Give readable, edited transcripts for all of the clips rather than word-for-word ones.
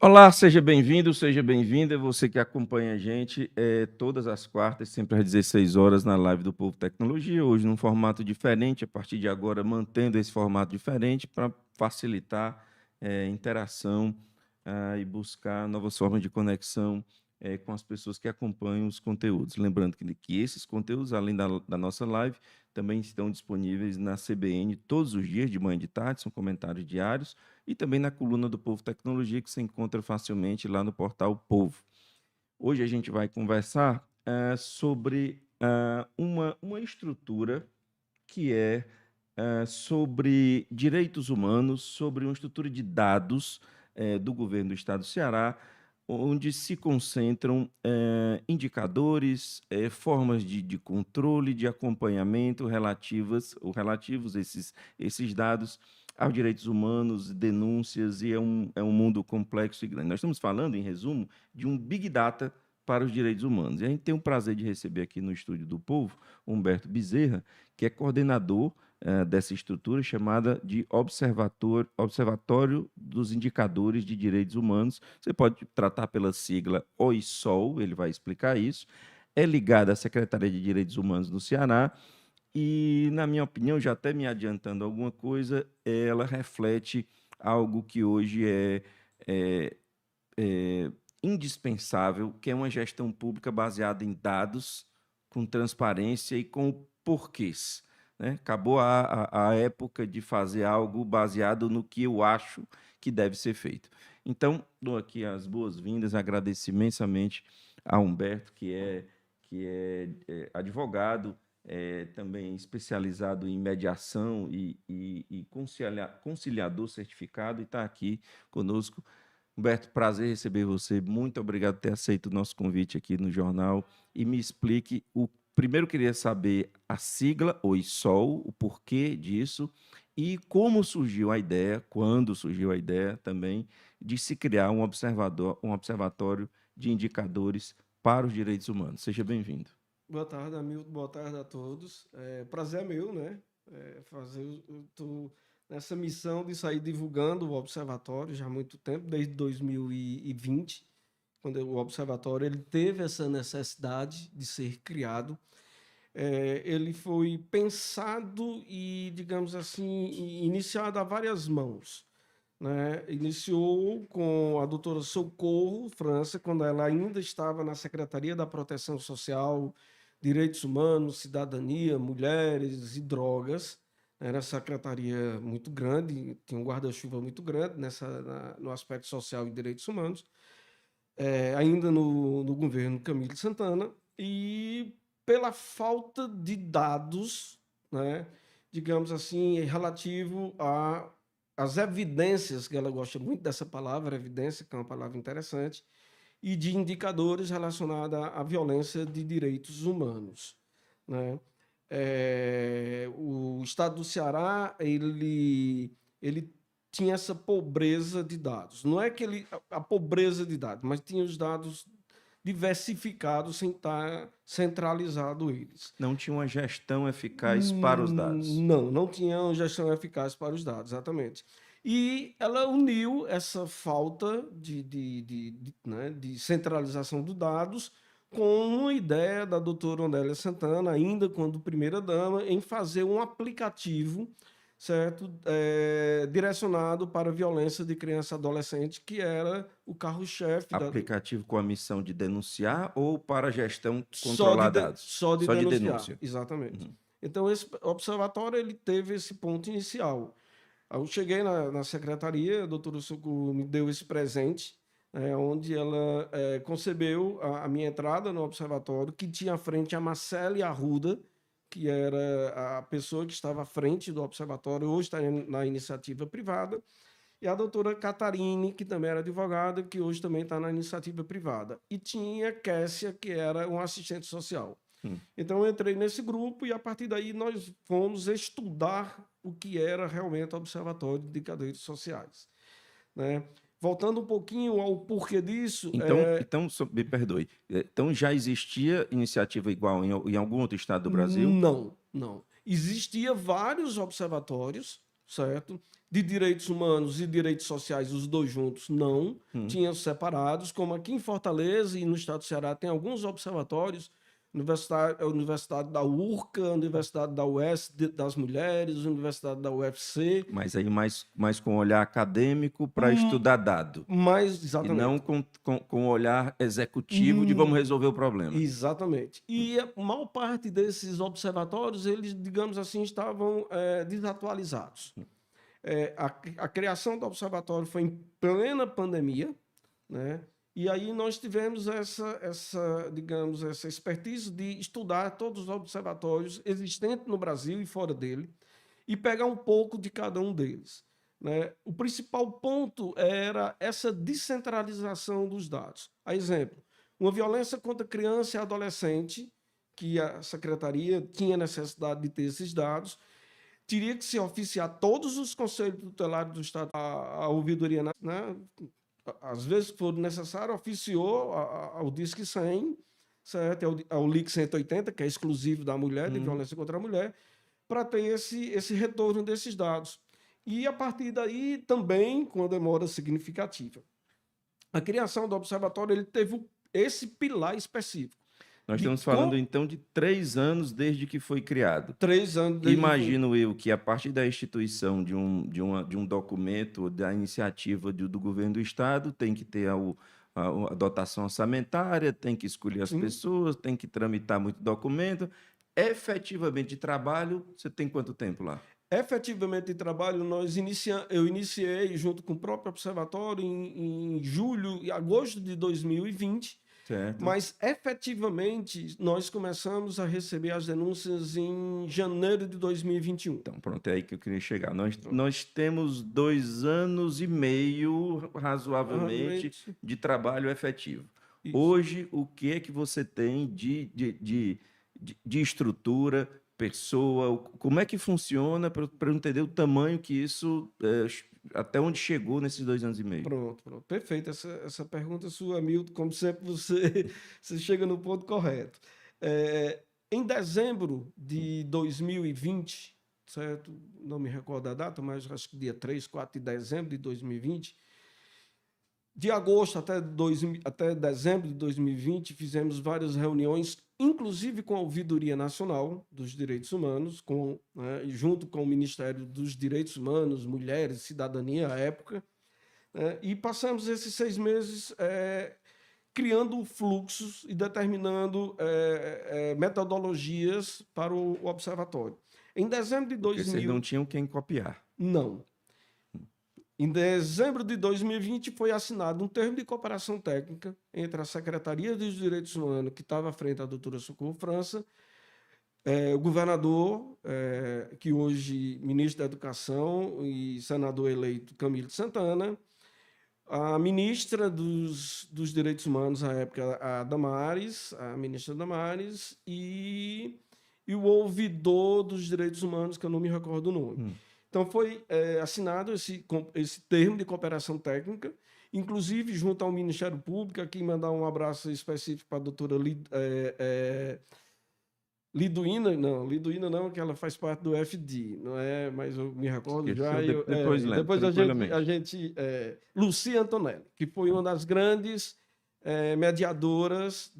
Olá, seja bem-vindo, seja bem-vinda. Você que acompanha a gente todas as quartas, sempre às 16 horas, na live do Povo Tecnologia. Hoje, num formato diferente, a partir de agora, mantendo esse formato diferente para facilitar interação e buscar novas formas de conexão com as pessoas que acompanham os conteúdos. Lembrando que esses conteúdos, além da nossa live, também estão disponíveis na CBN todos os dias, de manhã e de tarde, são comentários diários e também na coluna do Povo Tecnologia, que você encontra facilmente lá no portal Povo. Hoje a gente vai conversar sobre uma estrutura que é sobre direitos humanos, sobre uma estrutura de dados do governo do Estado do Ceará, onde se concentram indicadores, formas de controle, de acompanhamento relativos a esses dados aos direitos humanos, denúncias, e é um mundo complexo e grande. Nós estamos falando, em resumo, de um Big Data para os direitos humanos. E a gente tem o prazer de receber aqui no Estúdio do Povo Humberto Bezerra, que é coordenador dessa estrutura chamada de Observatório dos Indicadores de Direitos Humanos. Você pode tratar pela sigla OISOL, ele vai explicar isso. É ligada à Secretaria de Direitos Humanos do Ceará e, na minha opinião, já até me adiantando alguma coisa, ela reflete algo que hoje é, é indispensável, que é uma gestão pública baseada em dados, com transparência e com porquês. Né? Acabou a época de fazer algo baseado no que eu acho que deve ser feito. Então, dou aqui as boas-vindas, agradeço imensamente a Humberto, que é advogado, também especializado em mediação e conciliador certificado, e está aqui conosco. Humberto, prazer receber você. Muito obrigado por ter aceito o nosso convite aqui no jornal. E me explique, primeiro eu queria saber a sigla OISOL, o porquê disso e como surgiu a ideia, quando surgiu a ideia também, de se criar um observatório de indicadores para os direitos humanos. Seja bem-vindo. Boa tarde, Hamilton. Boa tarde a todos. Prazer é meu, né? Eu tô nessa missão de sair divulgando o observatório já há muito tempo, desde 2020, quando o observatório ele teve essa necessidade de ser criado. Ele foi pensado e, digamos assim, iniciado a várias mãos, né? Iniciou com a doutora Socorro França, quando ela ainda estava na Secretaria da Proteção Social, Direitos Humanos, Cidadania, Mulheres e Drogas. Era uma secretaria muito grande, tinha um guarda-chuva muito grande no aspecto social e direitos humanos, ainda no governo Camilo Santana, e pela falta de dados, né, digamos assim, relativo às evidências, que ela gosta muito dessa palavra, evidência, que é uma palavra interessante, e de indicadores relacionados à violência de direitos humanos, né? O estado do Ceará, ele tinha essa pobreza de dados. Não é que a pobreza de dados, mas tinha os dados diversificados sem estar centralizado eles. Não tinha uma gestão eficaz para os dados. Não tinha uma gestão eficaz para os dados, exatamente. E ela uniu essa falta né, de centralização dos dados com uma ideia da doutora Ondélia Santana, ainda quando primeira-dama, em fazer um aplicativo, certo, direcionado para a violência de criança e adolescente, que era o carro-chefe Aplicativo com a missão de denunciar ou para gestão controlar dados? só de Só de denunciar, denúncia. exatamente. Uhum. Então, esse observatório ele teve esse ponto inicial. Eu cheguei na secretaria, a doutora Suco me deu esse presente, onde ela concebeu a minha entrada no observatório, que tinha à frente a Marcele Arruda, que era a pessoa que estava à frente do observatório, hoje está na iniciativa privada, e a doutora Catarine, que também era advogada, que hoje também está na iniciativa privada. E tinha Kessia, que era um assistente social. Hum. Então eu entrei nesse grupo e a partir daí nós fomos estudar o que era realmente o Observatório de Indicadores Sociais, né? Voltando um pouquinho ao porquê disso, Me perdoe. Então já existia iniciativa igual em algum outro estado do Brasil? não. Existia vários observatórios, certo? De direitos humanos e direitos sociais, os dois juntos, não. Tinham separados, como aqui em Fortaleza e no estado do Ceará tem alguns observatórios, a Universidade da URCA, a Universidade da UES das Mulheres, a Universidade da UFC, Mas aí mais com olhar acadêmico para hum, estudar dado, mas, e não exatamente. com olhar executivo de vamos resolver o problema. Exatamente. E a maior parte desses observatórios, eles, digamos assim, estavam desatualizados. A criação do observatório foi em plena pandemia, né? E aí nós tivemos digamos, essa expertise de estudar todos os observatórios existentes no Brasil e fora dele e pegar um pouco de cada um deles, né? O principal ponto era essa descentralização dos dados. A exemplo, uma violência contra criança e adolescente, que a secretaria tinha necessidade de ter esses dados, teria que se oficiar todos os conselhos tutelares do Estado, a ouvidoria, né? Às vezes, que for necessário, oficiou ao Disque 100, certo? Ao LIC 180, que é exclusivo da mulher, de violência contra a mulher, para ter esse retorno desses dados. E, a partir daí, também com uma demora significativa. A criação do observatório ele teve esse pilar específico. Nós De estamos falando, então, de 3 anos desde que foi criado. 3 anos desde Imagino eu que, a partir da instituição de um documento, da iniciativa do governo do Estado, tem que ter a dotação orçamentária, tem que escolher as Sim. pessoas, tem que tramitar muito documento. Efetivamente, de trabalho, você tem quanto tempo lá? Efetivamente de trabalho, eu iniciei junto com o próprio observatório em julho e agosto de 2020, Certo? mas efetivamente nós começamos a receber as denúncias em janeiro de 2021. Então, pronto, é aí que eu queria chegar. Nós, Pronto. nós temos 2 anos e meio, razoavelmente, Realmente, de trabalho efetivo. isso. Hoje, o que é que você tem de estrutura, pessoa? Como é que funciona para eu entender o tamanho que isso, até onde chegou nesses 2 anos e meio? Pronto, pronto. Perfeito. Essa pergunta sua, Milton, como sempre, você chega no ponto correto. Em dezembro de 2020, certo? Não me recordo a data, mas acho que dia 3, 4 de dezembro de 2020, de agosto até dezembro de 2020, fizemos várias reuniões, inclusive com a Ouvidoria Nacional dos Direitos Humanos, né, junto com o Ministério dos Direitos Humanos, Mulheres e Cidadania, à época, né, e passamos esses 6 meses criando fluxos e determinando metodologias para o observatório. Em dezembro de Porque vocês não 2000, tinham quem copiar. não. Em dezembro de 2020 foi assinado um termo de cooperação técnica entre a Secretaria dos Direitos Humanos, que estava à frente da doutora Socorro França, o governador, que hoje ministro da Educação e senador eleito Camilo de Santana, a ministra dos Direitos Humanos, à época, a ministra Damares, e o ouvidor dos direitos humanos, que eu não me recordo o nome. Então, foi assinado esse termo de cooperação técnica, inclusive junto ao Ministério Público, aqui mandar um abraço específico para a doutora Liduína não, que ela faz parte do FD, não é? Mas eu me recordo já. Esqueceu, depois lembro, Depois a tranquilamente. gente Lucia Antonelli, que foi uma das grandes mediadoras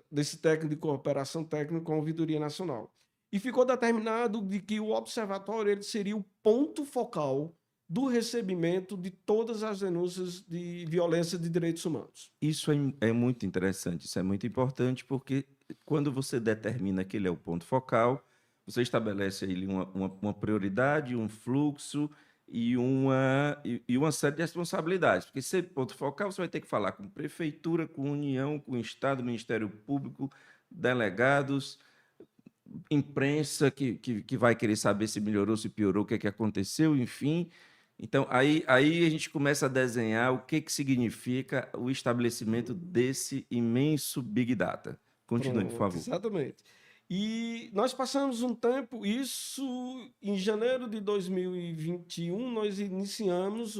desse técnico de cooperação técnica com a Ouvidoria Nacional. E ficou determinado de que o observatório ele seria o ponto focal do recebimento de todas as denúncias de violência de direitos humanos. Isso é muito interessante, isso é muito importante, porque quando você determina que ele é o ponto focal, você estabelece ali uma prioridade, um fluxo e uma série de responsabilidades. Porque ser ponto focal, você vai ter que falar com prefeitura, com União, com Estado, Ministério Público, delegados, imprensa que vai querer saber se melhorou, se piorou, o que é que aconteceu, enfim. Então, aí a gente começa a desenhar o que significa o estabelecimento desse imenso Big Data. Continue, por Pronto, favor. exatamente. E nós passamos um tempo, isso em janeiro de 2021, nós iniciamos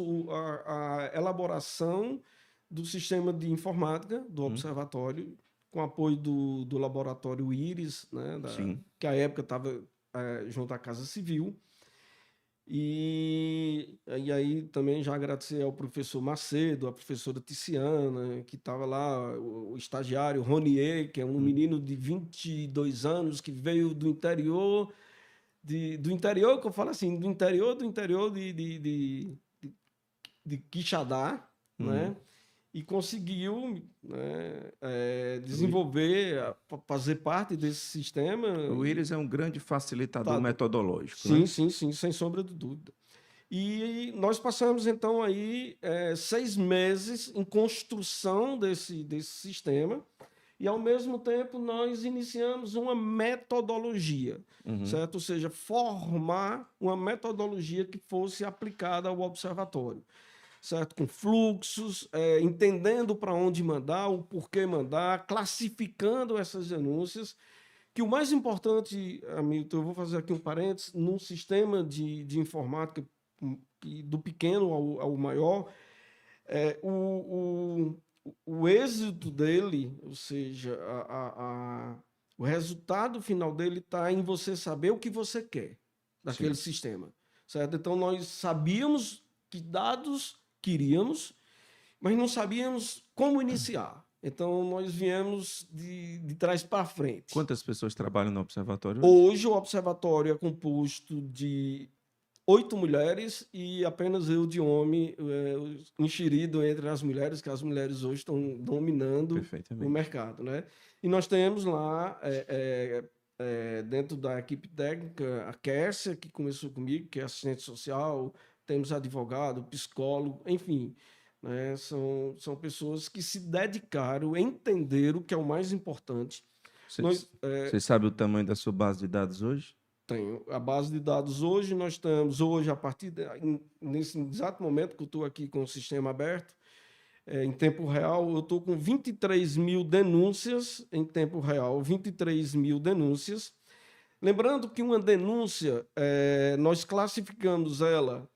a elaboração do sistema de informática do observatório, com apoio do laboratório IRIS, né, Sim. que à época estava junto à Casa Civil. E aí também já agradecer ao professor Macedo, à professora Ticiana, que estava lá, o estagiário Ronier, que é um menino de 22 anos, que veio do interior, do interior, que eu falo assim, do interior de Quixadá, né? E conseguiu, né, desenvolver, fazer parte desse sistema. O Iris é um grande facilitador metodológico, sim, né? sim, sem sombra de dúvida. E nós passamos, então, aí 6 meses em construção desse sistema e, ao mesmo tempo, nós iniciamos uma metodologia, certo? Ou seja, formar uma metodologia que fosse aplicada ao observatório, certo? Com fluxos, entendendo para onde mandar, o porquê mandar, classificando essas denúncias, que o mais importante, Hamilton, eu vou fazer aqui um parênteses, num sistema de informática, do pequeno ao maior, o êxito dele, ou seja, o resultado final dele está em você saber o que você quer daquele sistema, certo? Então, nós sabíamos que dados queríamos, mas não sabíamos como iniciar. Então, nós viemos de trás para frente. Quantas pessoas trabalham no observatório hoje? Hoje, o observatório é composto de 8 mulheres e apenas eu de homem, enxerido entre as mulheres, que as mulheres hoje estão dominando o mercado, né? E nós temos lá, dentro da equipe técnica, a Kércia, que começou comigo, que é assistente social, temos advogado, psicólogo, enfim, né? São pessoas que se dedicaram a entender o que é o mais importante. Você sabe o tamanho da sua base de dados hoje? Tenho. A base de dados hoje, nós estamos, a partir nesse exato momento que eu estou aqui com o sistema aberto, em tempo real, eu estou com 23 mil denúncias em tempo real, 23 mil denúncias. Lembrando que uma denúncia, nós classificamos ela,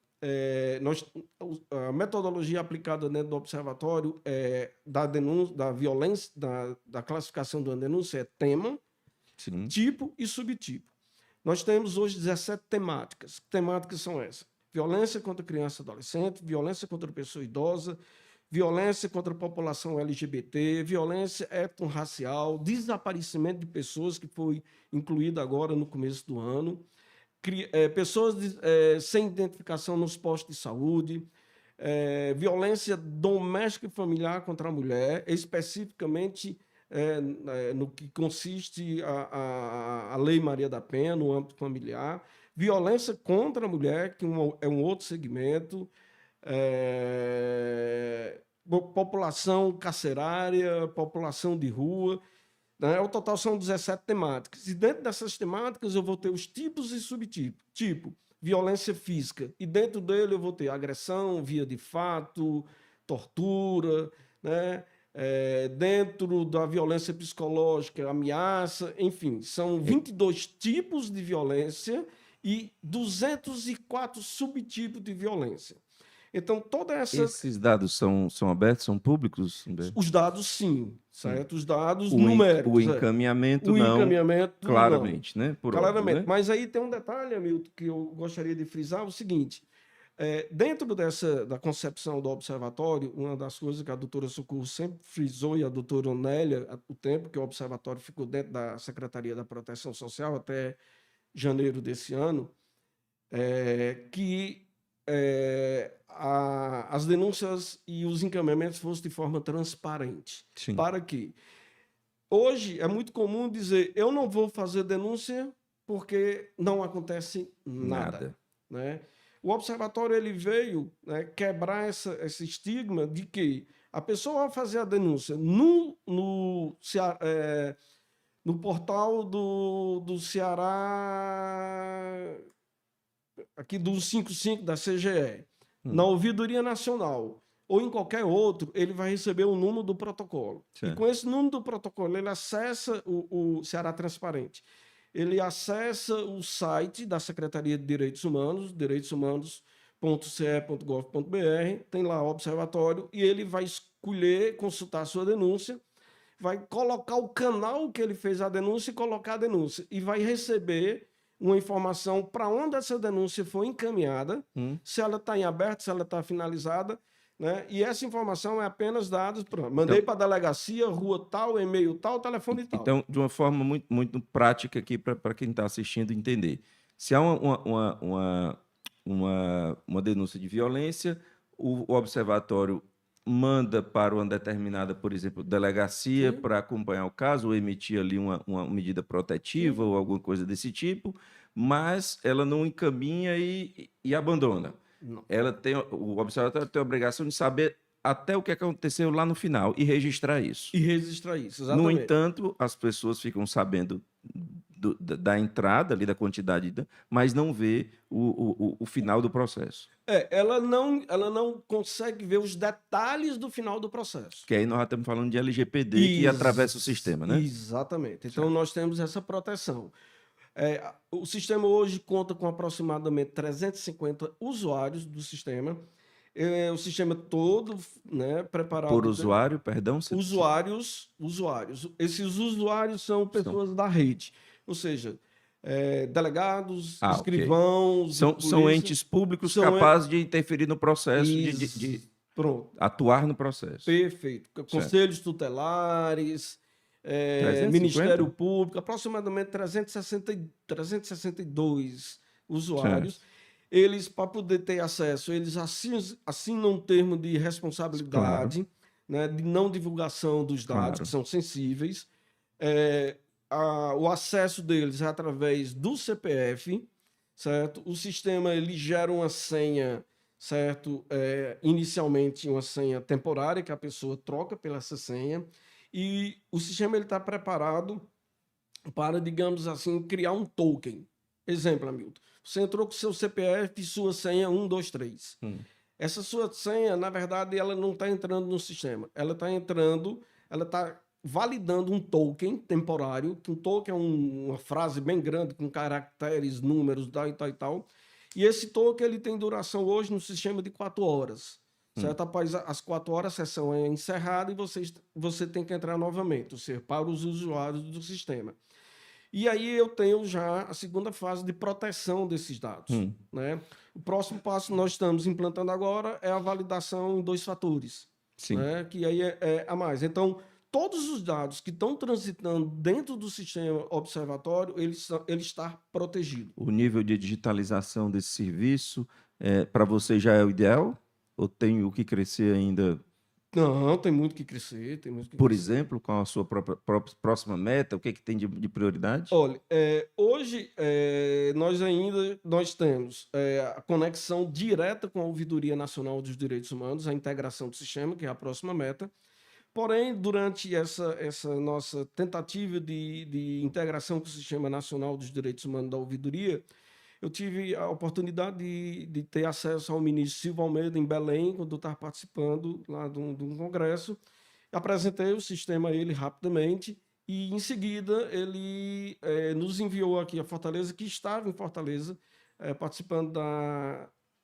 a metodologia aplicada dentro do observatório da denúncia, da violência, da classificação de uma denúncia é tema, sim, tipo e subtipo. Nós temos hoje 17 temáticas. Que temáticas são essas? Violência contra criança e adolescente, violência contra pessoa idosa, violência contra a população LGBT, violência étnico-racial, desaparecimento de pessoas, que foi incluído agora no começo do ano, pessoas sem identificação nos postos de saúde, violência doméstica e familiar contra a mulher, especificamente no que consiste a Lei Maria da Penha, no âmbito familiar, violência contra a mulher, que é um outro segmento, população carcerária, população de rua, né? O total são 17 temáticas. E dentro dessas temáticas eu vou ter os tipos e subtipos. Tipo, violência física. E dentro dele eu vou ter agressão, via de fato, tortura, né? Dentro da violência psicológica, ameaça, enfim, são 22 tipos de violência e 204 subtipos de violência. Então, esses dados são abertos, são públicos? Os dados, sim, certo? Os dados numéricos. O encaminhamento não. O encaminhamento claramente, não. Né? Por claramente. Óbvio, né? Mas aí tem um detalhe, Hamilton, que eu gostaria de frisar, o seguinte. Dentro da concepção do observatório, uma das coisas que a doutora Socorro sempre frisou, e a doutora Onélia, o tempo que o observatório ficou dentro da Secretaria da Proteção Social até janeiro desse ano, que as denúncias e os encaminhamentos fossem de forma transparente. Sim. Para quê? Hoje é muito comum dizer, eu não vou fazer denúncia porque não acontece nada. Né? O observatório ele veio, né, quebrar esse estigma de que a pessoa vai fazer a denúncia no portal do Ceará, aqui do 55 da CGE, na Ouvidoria Nacional, ou em qualquer outro, ele vai receber o número do protocolo. Certo. E com esse número do protocolo, ele acessa o Ceará Transparente. Ele acessa o site da Secretaria de Direitos Humanos, direitoshumanos.ce.gov.br, tem lá o observatório, e ele vai escolher, consultar a sua denúncia, vai colocar o canal que ele fez a denúncia e colocar a denúncia, e vai receber uma informação para onde essa denúncia foi encaminhada, se ela está em aberto, se ela está finalizada, né? E essa informação é apenas dados, mandei para a delegacia, rua tal, e-mail tal, telefone tal. Então, de uma forma muito, muito prática aqui para quem está assistindo entender. Se há uma denúncia de violência, o observatório manda para uma determinada, por exemplo, delegacia para acompanhar o caso, ou emitir ali uma medida protetiva ou alguma coisa desse tipo, mas ela não encaminha e abandona. Não. O observatório tem a obrigação de saber até o que aconteceu lá no final e registrar isso. E registrar isso, exatamente. No entanto, as pessoas ficam sabendo da entrada ali, da quantidade, mas não vê o final do processo. Ela não consegue ver os detalhes do final do processo. Que aí nós já estamos falando de LGPD que atravessa o sistema, né? Exatamente. Então, nós temos essa proteção. O sistema hoje conta com aproximadamente 350 usuários do sistema. O sistema todo, né, preparado... Por usuário, perdão? Usuários. Esses usuários são pessoas da rede. Ou seja, delegados, escrivãos... São entes públicos capazes de interferir no processo, de atuar no processo. Perfeito. Conselhos tutelares... Ministério Público, aproximadamente 362 usuários. Certo. Eles, para poder ter acesso, eles assinam um termo de responsabilidade, né, de não divulgação dos dados, que são sensíveis. O acesso deles é através do CPF, certo? O sistema ele gera uma senha, certo? Inicialmente uma senha temporária, que a pessoa troca pela essa senha. E o sistema está preparado para, digamos assim, criar um token. Exemplo, Hamilton. Você entrou com seu CPF e sua senha 123. Essa sua senha, na verdade, ela não está entrando no sistema. Ela está validando um token temporário, que um token é uma frase bem grande, com caracteres, números, tal e tal e tal. E esse token ele tem duração hoje no sistema de 4 horas. Certo? Após as 4 horas, a sessão é encerrada e você tem que entrar novamente, ou seja, para os usuários do sistema. E aí eu tenho já a segunda fase de proteção desses dados. Né? O próximo passo nós estamos implantando agora é a validação em 2 fatores. Né? Que aí é a mais. Então, todos os dados que estão transitando dentro do sistema observatório, ele está protegido. O nível de digitalização desse serviço, para você já é o ideal? Ou tem o que crescer ainda? Não, tem muito que crescer. Por exemplo, qual a sua próxima meta? O que tem de prioridade? Olha, hoje nós temos a conexão direta com a Ouvidoria Nacional dos Direitos Humanos, a integração do sistema, que é a próxima meta. Porém, durante essa nossa tentativa de integração com o Sistema Nacional dos Direitos Humanos da Ouvidoria, eu tive a oportunidade de ter acesso ao ministro Silva Almeida em Belém, quando eu estava participando lá de um congresso. Apresentei o sistema a ele rapidamente e, em seguida, ele nos enviou aqui a Fortaleza, que estava em Fortaleza, participando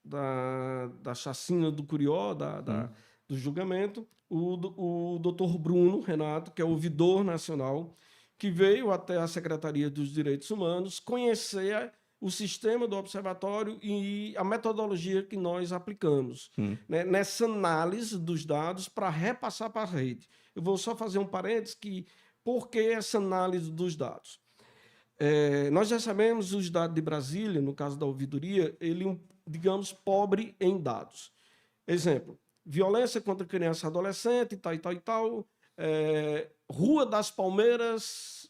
da chacina do Curió, do julgamento, o doutor Bruno Renato, que é ouvidor nacional, que veio até a Secretaria dos Direitos Humanos conhecer o sistema do observatório e a metodologia que nós aplicamos nessa análise dos dados para repassar para a rede. Eu vou só fazer um parênteses por que essa análise dos dados? Nós já sabemos os dados de Brasília, no caso da ouvidoria, ele, digamos, pobre em dados. Exemplo, violência contra criança e adolescente, tal e tal e tal, Rua das Palmeiras,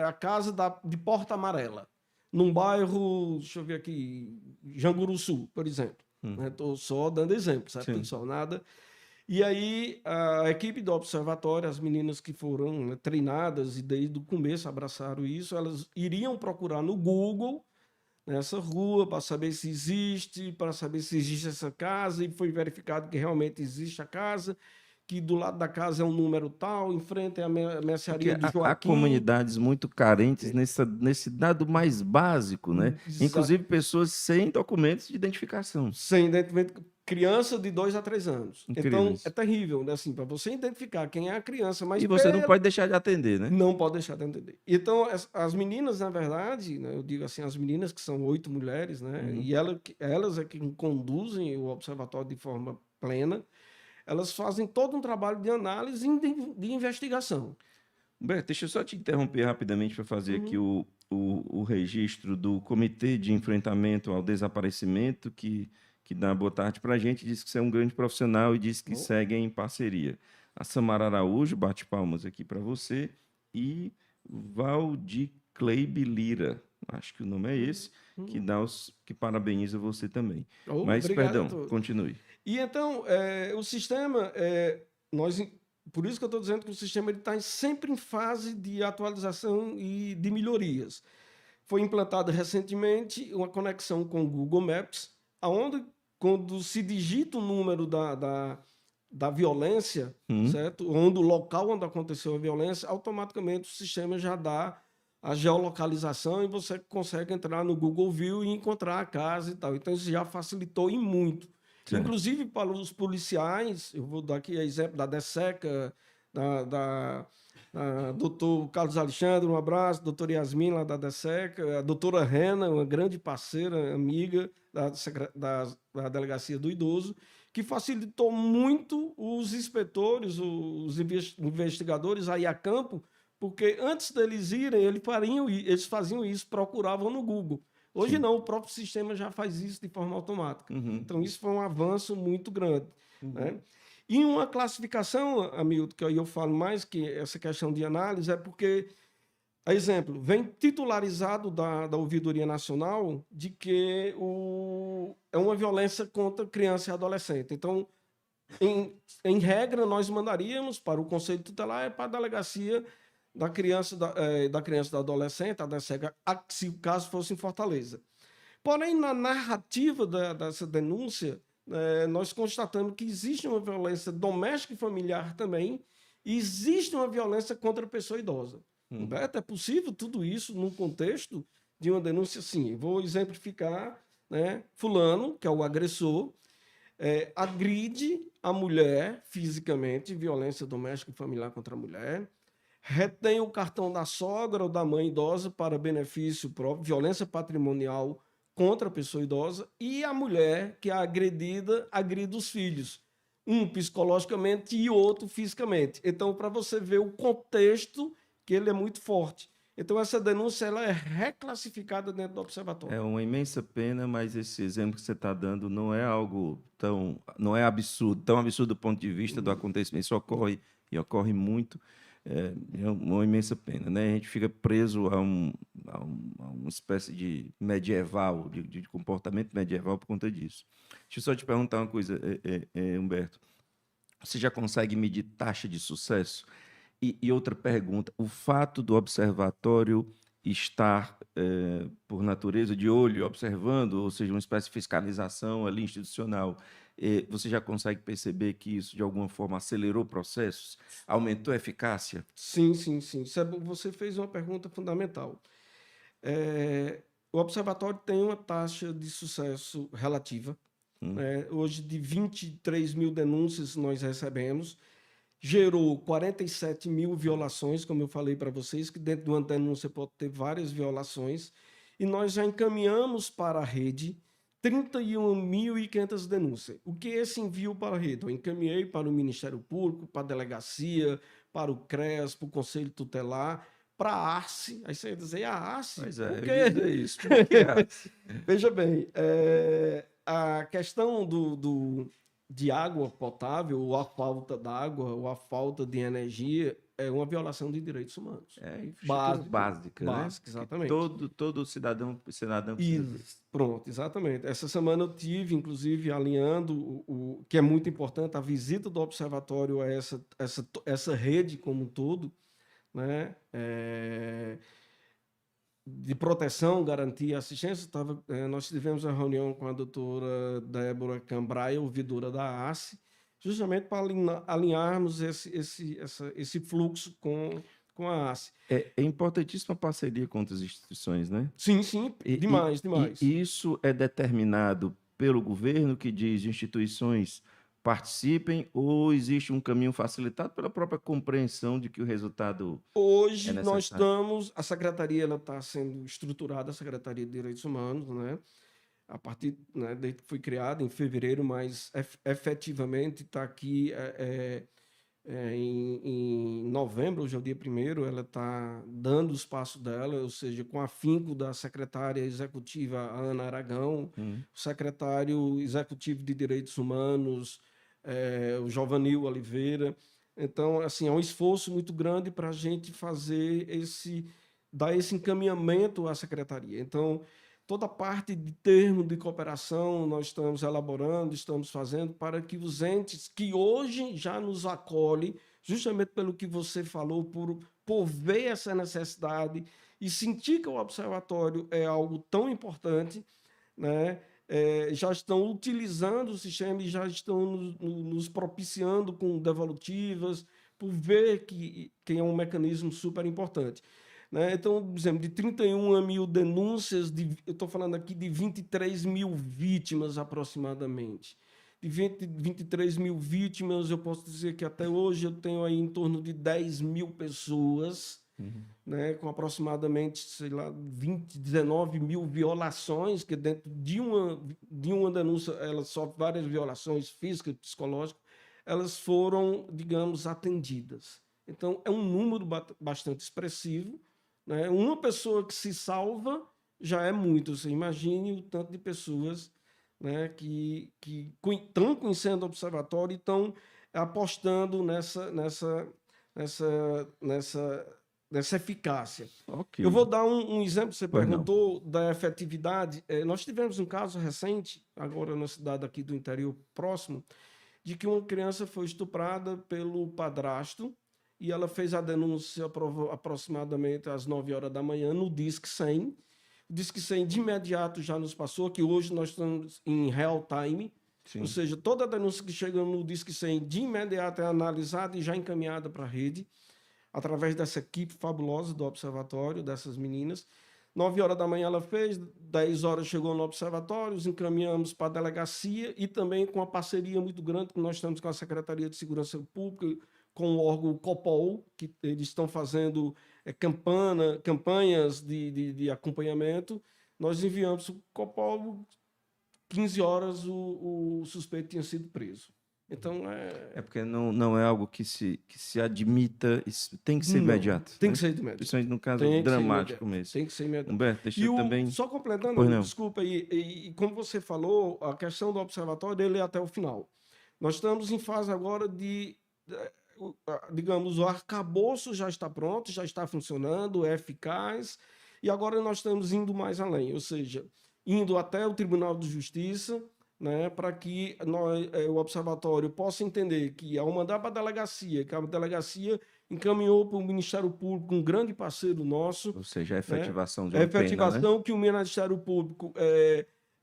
a casa de Porta Amarela, num bairro, deixa eu ver aqui, Janguruçu, por exemplo. Estou só dando exemplo, certo, pessoal? Nada. E aí, a equipe do observatório, as meninas que foram treinadas e desde o começo abraçaram isso, elas iriam procurar no Google nessa rua para saber se existe essa casa, e foi verificado que realmente existe a casa, que do lado da casa é um número tal, em frente é a mercearia de Joaquim. Há comunidades muito carentes nesse dado mais básico, né? Exato. Inclusive pessoas sem documentos de identificação. Sem identificação. Criança de 2 a 3 anos. Incrível Então, é isso. terrível, né? Assim, para você identificar quem é a criança, mas E você não pode deixar de atender, né? não pode deixar de entender. Então, as meninas, na verdade, né, eu digo assim, as meninas que são 8 mulheres, né? Uhum. E elas é quem conduzem o observatório de forma plena. Elas fazem todo um trabalho de análise e de investigação. Humberto, deixa eu só te interromper rapidamente para fazer aqui Uhum. o registro do Comitê de Enfrentamento ao Desaparecimento, que dá boa tarde para a gente, diz que você é um grande profissional e diz que Bom, seguem em parceria. A Samara Araújo, bate palmas aqui para você, e Valdicleib Lira, acho que o nome é esse, uhum. que parabeniza você também. Oh, Mas, obrigado a perdão, todos. continue. E então, o sistema, nós, por isso que eu estou dizendo que o sistema está sempre em fase de atualização e de melhorias. Foi implantada recentemente uma conexão com o Google Maps, aonde quando se digita o número da violência, Hum, certo? Onde o local onde aconteceu a violência, automaticamente o sistema já dá a geolocalização e você consegue entrar no Google View e encontrar a casa e tal. Então isso já facilitou e muito. certo. Inclusive para os policiais, eu vou dar aqui exemplo da DESECA, doutor Carlos Alexandre, um abraço, doutora Yasmin, lá da DESECA, a doutora Rena, uma grande parceira, amiga da Delegacia do Idoso, que facilitou muito os inspetores, os investigadores aí a campo, porque antes deles irem, eles faziam isso, procuravam no Google. Hoje Sim. não, o próprio sistema já faz isso de forma automática. Uhum, Então, isso foi um avanço muito grande, uhum. né? E uma classificação, Hamilton, que aí eu falo mais que essa questão de análise, é porque, exemplo, vem titularizado da Ouvidoria Nacional de que é uma violência contra criança e adolescente. Então, em regra, nós mandaríamos para o Conselho Tutelar e para a Delegacia da Criança e da Adolescente, a DECEGA, se o caso fosse em Fortaleza. Porém, na narrativa dessa denúncia, nós constatamos que existe uma violência doméstica e familiar também, e existe uma violência contra a pessoa idosa. Uhum. Humberto, é possível tudo isso num contexto de uma denúncia assim? Vou exemplificar, né? Fulano, que é o agressor, agride a mulher fisicamente, violência doméstica e familiar contra a mulher, retém o cartão da sogra ou da mãe idosa para benefício próprio, violência patrimonial contra a pessoa idosa, e a mulher que é agredida, agride os filhos, um psicologicamente e outro fisicamente. Então, para você ver o contexto, que ele é muito forte. Então, essa denúncia ela é reclassificada dentro do É observatório. uma imensa pena, mas esse exemplo que você está dando não é algo tão, não é absurdo, tão absurdo do ponto de vista do acontecimento. Isso ocorre e ocorre muito. É uma imensa pena, né? A gente fica preso a uma espécie de medieval, de comportamento medieval por conta disso. Deixa eu só te perguntar uma coisa, Humberto. Você já consegue medir taxa de sucesso? E outra pergunta: o fato do observatório estar, por natureza, de olho, observando, ou seja, uma espécie de fiscalização ali institucional, você já consegue perceber que isso, de alguma forma, acelerou processos, aumentou a eficácia? Sim, sim, sim. Você fez uma pergunta fundamental. O observatório tem uma taxa de sucesso relativa. Hum, Hoje, de 23 mil denúncias nós recebemos, gerou 47 mil violações, como eu falei para vocês, que dentro de uma denúncia pode ter várias violações, e nós já encaminhamos para a rede 31.500 denúncias. O que é esse envio para a rede? Eu encaminhei para o Ministério Público, para a delegacia, para o CREAS, para o Conselho Tutelar, para a ARCE. Aí você ia dizer, a ARCE? Pois Por é, eu quê? ia dizer isso. Por que Veja bem, a questão de água potável, ou a falta d'água, ou a falta de energia, é uma violação de direitos humanos. é infraestrutura Básico, básica, né? básico, Que exatamente. todo cidadão precisa E ter. pronto, exatamente. Essa semana eu tive, inclusive, alinhando que é muito importante, a visita do observatório a essa rede como um todo, né? De proteção, garantia, assistência. Nós tivemos uma reunião com a doutora Débora Cambraia, ouvidora da ACE, justamente para alinharmos esse fluxo com a ACE. É importantíssima a parceria com outras instituições, né? Sim, sim, demais, E demais. isso é determinado pelo governo, que diz instituições participem, ou existe um caminho facilitado pela própria compreensão de que o resultado é Hoje nós necessário? estamos, a secretaria ela está sendo estruturada, a Secretaria de Direitos Humanos, né? A partir, né, desde que foi criada em fevereiro, mas efetivamente está aqui em novembro, hoje é o dia primeiro, ela está dando os passos dela, ou seja, com afinco da secretária executiva Ana Aragão, o secretário executivo de Direitos Humanos, o Jovanil Oliveira. Então, assim, é um esforço muito grande para a gente dar esse encaminhamento à secretaria. Então, toda a parte de termo de cooperação nós estamos elaborando, estamos fazendo para que os entes que hoje já nos acolhem, justamente pelo que você falou, por ver essa necessidade e sentir que o observatório é algo tão importante, né? Já estão utilizando o sistema e já estão nos propiciando com devolutivas, por ver que é um mecanismo super importante. Né? Então, por exemplo, de 31 mil denúncias, eu estou falando aqui de 23 mil vítimas aproximadamente. De 23 mil vítimas, eu posso dizer que até hoje eu tenho aí em torno de 10 mil pessoas, né, com aproximadamente, sei lá, 19 mil violações, que dentro de uma denúncia, ela sofre várias violações físicas, psicológicas, elas foram, digamos, atendidas. Então, é um número bastante expressivo, né? Uma pessoa que se salva já é muito. Você imagine o tanto de pessoas, né, que estão conhecendo o observatório e estão apostando nessa eficácia. Ok. Eu vou dar um exemplo, você Pois não. perguntou da efetividade. Nós tivemos um caso recente, agora na cidade aqui do interior próximo, de que uma criança foi estuprada pelo padrasto e ela fez a denúncia aproximadamente às 9 horas da manhã no Disque 100. O Disque 100 de imediato já nos passou, que hoje nós estamos em real time, ou Sim. seja, toda a denúncia que chega no Disque 100 de imediato é analisada e já encaminhada para a rede, através dessa equipe fabulosa do observatório, dessas meninas. 9 horas da manhã ela fez, 10 horas chegou no observatório, os encaminhamos para a delegacia e também com uma parceria muito grande que nós temos com a Secretaria de Segurança Pública, com o órgão COPOL, que eles estão fazendo campanhas de acompanhamento. Nós enviamos o COPOL, 15 horas o suspeito tinha sido preso. Então, É porque não é algo que se admita, isso tem que ser não, imediato, tem né? que ser imediato. Principalmente no caso Tem que ser dramático imediato. mesmo. Tem que ser imediato. Humberto, deixa E eu também. só completando, Pois amigo, não. desculpa, e como você falou, a questão do observatório ele é até o final. Nós estamos em fase agora digamos, o arcabouço já está pronto, já está funcionando, é eficaz, e agora nós estamos indo mais além, ou seja, indo até o Tribunal de Justiça, né, para que o observatório possa entender que, ao mandar para a delegacia, que a delegacia encaminhou para o Ministério Público, um grande parceiro nosso, Ou seja, a né, efetivação de a uma pena, né? efetivação que o Ministério Público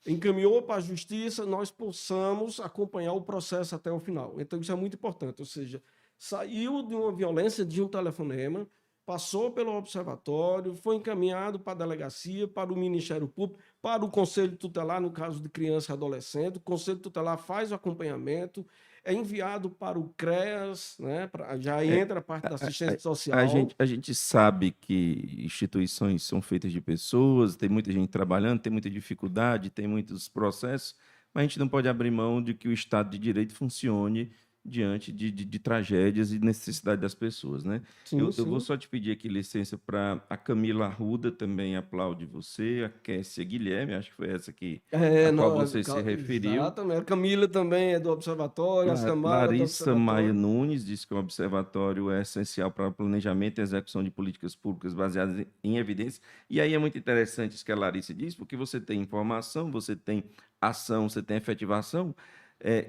encaminhou para a Justiça, nós possamos acompanhar o processo até o final. Então, isso é muito importante, ou seja, saiu de uma violência de um telefonema, passou pelo observatório, foi encaminhado para a delegacia, para o Ministério Público, para o Conselho Tutelar, no caso de criança e adolescente. O Conselho Tutelar faz o acompanhamento, é enviado para o CREAS, né? Já É, entra a parte da assistência a social. gente, a gente sabe que instituições são feitas de pessoas, tem muita gente trabalhando, tem muita dificuldade, tem muitos processos, mas a gente não pode abrir mão de que o Estado de Direito funcione diante de tragédias e necessidade das pessoas, né? Sim, Eu vou sim. só te pedir aqui licença para a Camila Arruda também aplaude você, a Kessia Guilherme, acho que foi essa a qual você se referiu. Exatamente. A Camila também é do Observatório, a Samara do Larissa Maia Observatório. Nunes diz que o observatório é essencial para o planejamento e execução de políticas públicas baseadas em evidências. E aí é muito interessante isso que a Larissa diz, porque você tem informação, você tem ação, você tem efetivação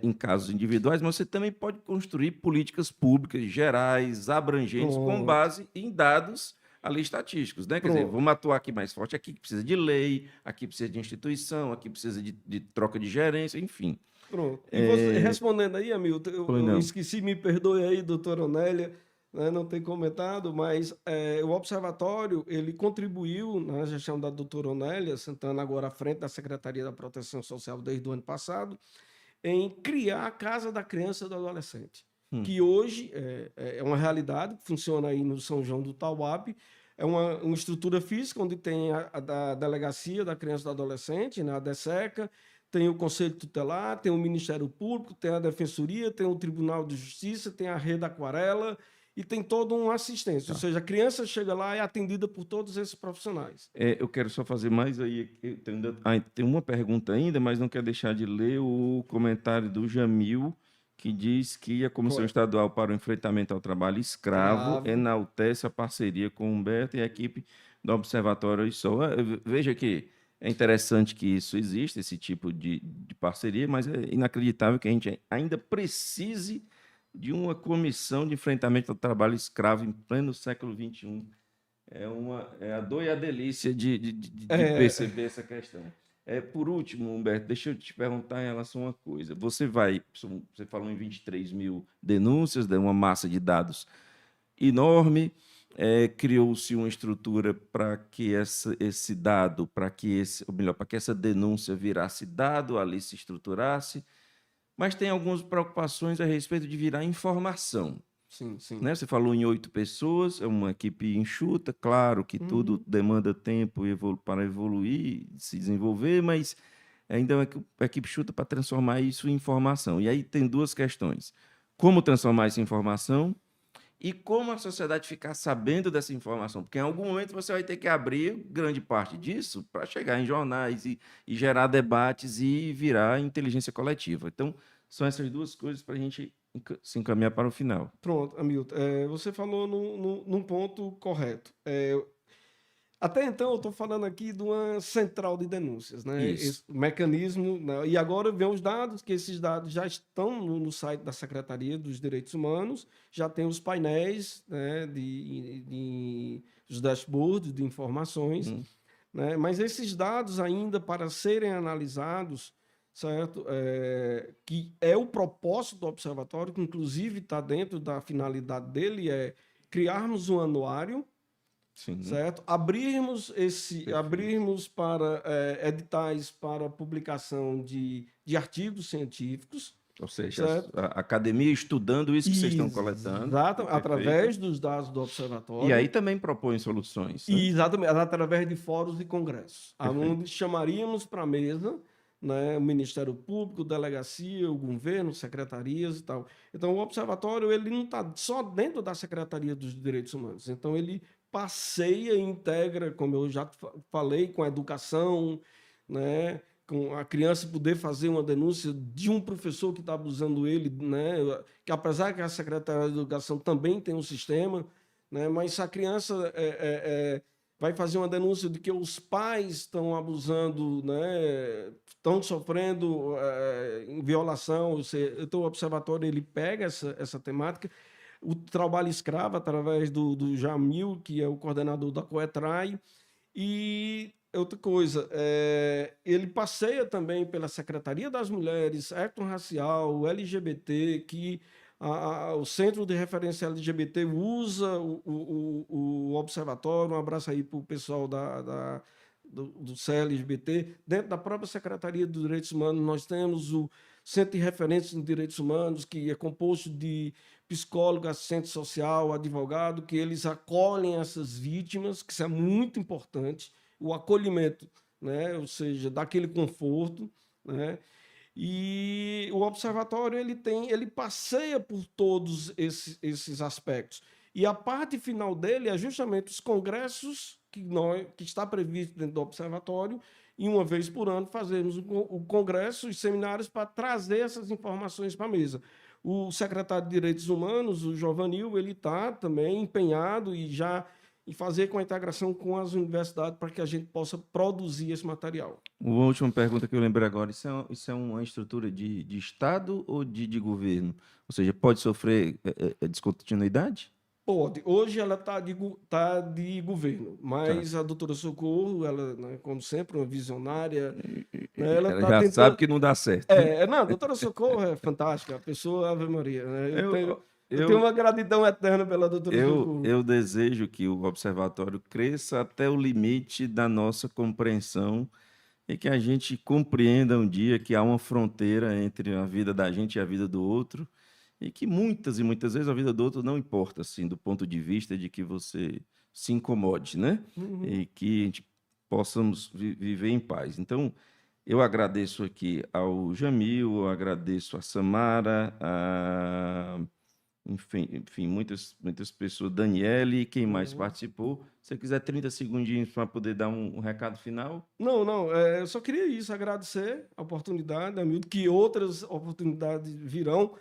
em casos individuais, mas você também pode construir políticas públicas gerais, abrangentes, com Pronto, base em dados ali estatísticos, né? Quer dizer, pronto, vamos atuar aqui mais forte, aqui que precisa de lei, aqui precisa de instituição, aqui precisa de troca de gerência, enfim. pronto. E você, respondendo aí, Hamilton, Pois eu não. esqueci, me perdoe aí, doutora Onélia, né, não tem comentado, mas o observatório ele contribuiu na gestão da doutora Onélia Santana, agora à frente da Secretaria da Proteção Social desde o ano passado, em criar a Casa da Criança e do Adolescente, Hum, que hoje é uma realidade, funciona aí no São João do Tauape. É uma estrutura física onde tem a da Delegacia da Criança e do Adolescente, né, a DESECA, tem o Conselho Tutelar, tem o Ministério Público, tem a Defensoria, tem o Tribunal de Justiça, tem a Rede Aquarela e tem toda uma assistência. Ou tá. seja, a criança chega lá e é atendida por todos esses profissionais. Eu quero só fazer mais aí. Tem uma pergunta ainda, mas não quero deixar de ler o comentário do Jamil, que diz que a Comissão Correto. Estadual para o Enfrentamento ao Trabalho Escravo Cravo. enaltece a parceria com o Humberto e a equipe do Observatório ISOL. Veja que é interessante que isso existe, esse tipo de parceria, mas é inacreditável que a gente ainda precise de uma comissão de enfrentamento ao trabalho escravo em pleno século XXI. É a dor e a delícia de É, perceber essa questão. Por último, Humberto, deixa eu te perguntar em relação a uma coisa. Você falou em 23 mil denúncias, deu uma massa de dados enorme, criou-se uma estrutura para que esse dado, ou melhor, para que essa denúncia virasse dado, ali se estruturasse, mas tem algumas preocupações a respeito de virar informação, sim, sim. né? Você falou em 8 pessoas, é uma equipe enxuta, claro que tudo Uhum. demanda tempo para evoluir, se desenvolver, mas ainda é uma equipe enxuta para transformar isso em informação. E aí tem duas questões: como transformar isso em informação e como a sociedade ficar sabendo dessa informação, porque em algum momento você vai ter que abrir grande parte disso para chegar em jornais e gerar debates e virar inteligência coletiva. Então, são essas duas coisas para a gente se encaminhar para o final. Pronto, Hamilton, você falou num ponto correto. Até então, eu estou falando aqui de uma central de denúncias, né? Isso. Esse mecanismo, né? E agora vem os dados, que esses dados já estão no site da Secretaria dos Direitos Humanos, já tem os painéis, né, os dashboards de informações, Hum, né? Mas esses dados ainda para serem analisados, certo? Que é o propósito do observatório, que inclusive está dentro da finalidade dele, é criarmos um anuário, sim, certo? perfeito. Abrirmos para editais para publicação de artigos científicos, Ou seja, certo? a academia estudando isso que vocês estão coletando, Exato, perfeito. através dos dados do E aí observatório. também propõe soluções, né? E exatamente, através de fóruns e congressos, Perfeito. onde chamaríamos para a mesa, né, o Ministério Público, delegacia, o governo, secretarias e tal. Então, o observatório ele não está só dentro da Secretaria dos Direitos Humanos. Então, ele passeia e integra, como eu já falei, com a educação, né, com a criança poder fazer uma denúncia de um professor que está abusando ele, né, que apesar que a Secretaria de Educação também tem um sistema, né? Mas se a criança vai fazer uma denúncia de que os pais estão abusando, né? Estão sofrendo em violação, então o observatório ele pega essa temática, o trabalho escravo através do Jamil, que é o coordenador da Coetrai, e outra coisa, ele passeia também pela Secretaria das Mulheres, Ecton Racial, LGBT, que o Centro de Referência LGBT usa o observatório. Um abraço aí para o pessoal do CLGBT. Dentro da própria Secretaria dos Direitos Humanos, nós temos o Centro de Referência em Direitos Humanos, que é composto de psicólogo, assistente social, advogado, que eles acolhem essas vítimas, que isso é muito importante, o acolhimento, né? Ou seja, daquele conforto, né? E o observatório ele passeia por todos esses aspectos. E a parte final dele é justamente os congressos que está previsto dentro do observatório, e uma vez por ano fazemos o congresso e seminários para trazer essas informações para a mesa. O secretário de Direitos Humanos, o Giovanil, ele está também empenhado e fazer com a integração com as universidades para que a gente possa produzir esse material. Uma última pergunta que eu lembrei agora: isso é uma estrutura de Estado ou de governo? Ou seja, pode sofrer descontinuidade? Pode. Hoje ela está tá de governo, Tá. mas a doutora Socorro, ela, né, como sempre, uma visionária, né, ela Ela está já sabe tentando. que não dá certo, né? Não, a doutora Socorro é fantástica, a pessoa Ave Maria, né? Eu, Eu tenho Eu, uma gratidão eterna pela doutora Socorro. eu desejo que o observatório cresça até o limite da nossa compreensão e que a gente compreenda um dia que há uma fronteira entre a vida da gente e a vida do outro, e que muitas e muitas vezes a vida do outro não importa, assim, do ponto de vista de que você se incomode, né? Uhum. E que a gente possamos viver em paz. Então, eu agradeço aqui ao Jamil, eu agradeço a Samara, enfim, muitas pessoas, Daniele, quem mais Uhum. participou. Se você quiser 30 segundinhos para poder dar um recado final. Não, não, eu só queria isso, agradecer a oportunidade, Hamilton, que outras oportunidades virão.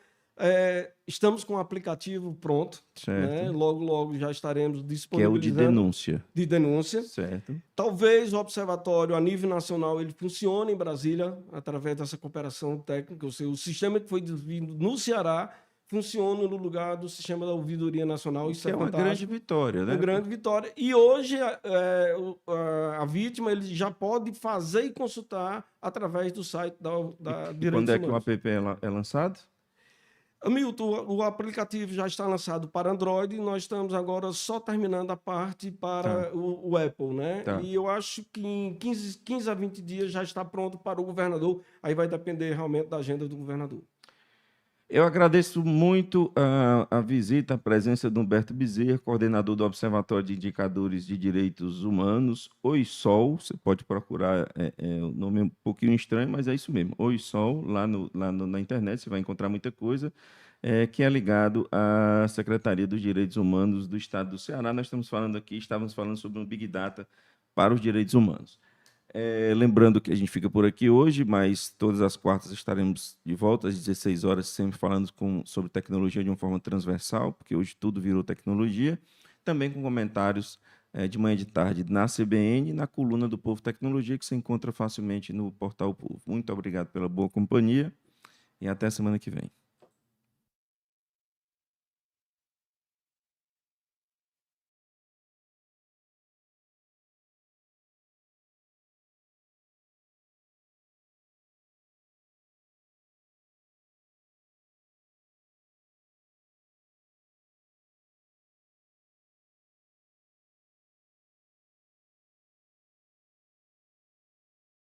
Estamos com o aplicativo pronto, né? Certo. Logo, logo já estaremos Que é o de disponibilizando denúncia. de denúncia. Certo. Talvez o observatório a nível nacional ele funcione em Brasília através dessa cooperação técnica, ou seja, o sistema que foi desenvolvido no Ceará funciona no lugar do sistema da ouvidoria nacional, isso Que é é uma grande fantástico, vitória, uma né? grande vitória. E hoje a vítima ele já pode fazer e consultar através do site da E quando Direitos é que o Humanos. app é lançado? Hamilton, o aplicativo já está lançado para Android e nós estamos agora só terminando a parte Tá, para o Apple, né? tá. E eu acho que em 15 a 20 dias já está pronto para o governador, aí vai depender realmente da agenda do governador. Eu agradeço muito a visita, a presença do Humberto Bezerra, coordenador do Observatório de Indicadores de Direitos Humanos, OISOL. Você pode procurar, o nome é um pouquinho estranho, mas é isso mesmo, OISOL, na internet, você vai encontrar muita coisa, que é ligado à Secretaria dos Direitos Humanos do Estado do Ceará. Nós estávamos falando sobre um Big Data para os direitos humanos. Lembrando que a gente fica por aqui hoje, mas todas as quartas estaremos de volta às 16 horas, sempre falando sobre tecnologia de uma forma transversal, porque hoje tudo virou tecnologia, também com comentários de manhã e de tarde na CBN e na coluna do Povo Tecnologia, que você encontra facilmente no portal Povo. Muito obrigado pela boa companhia e até a semana que vem.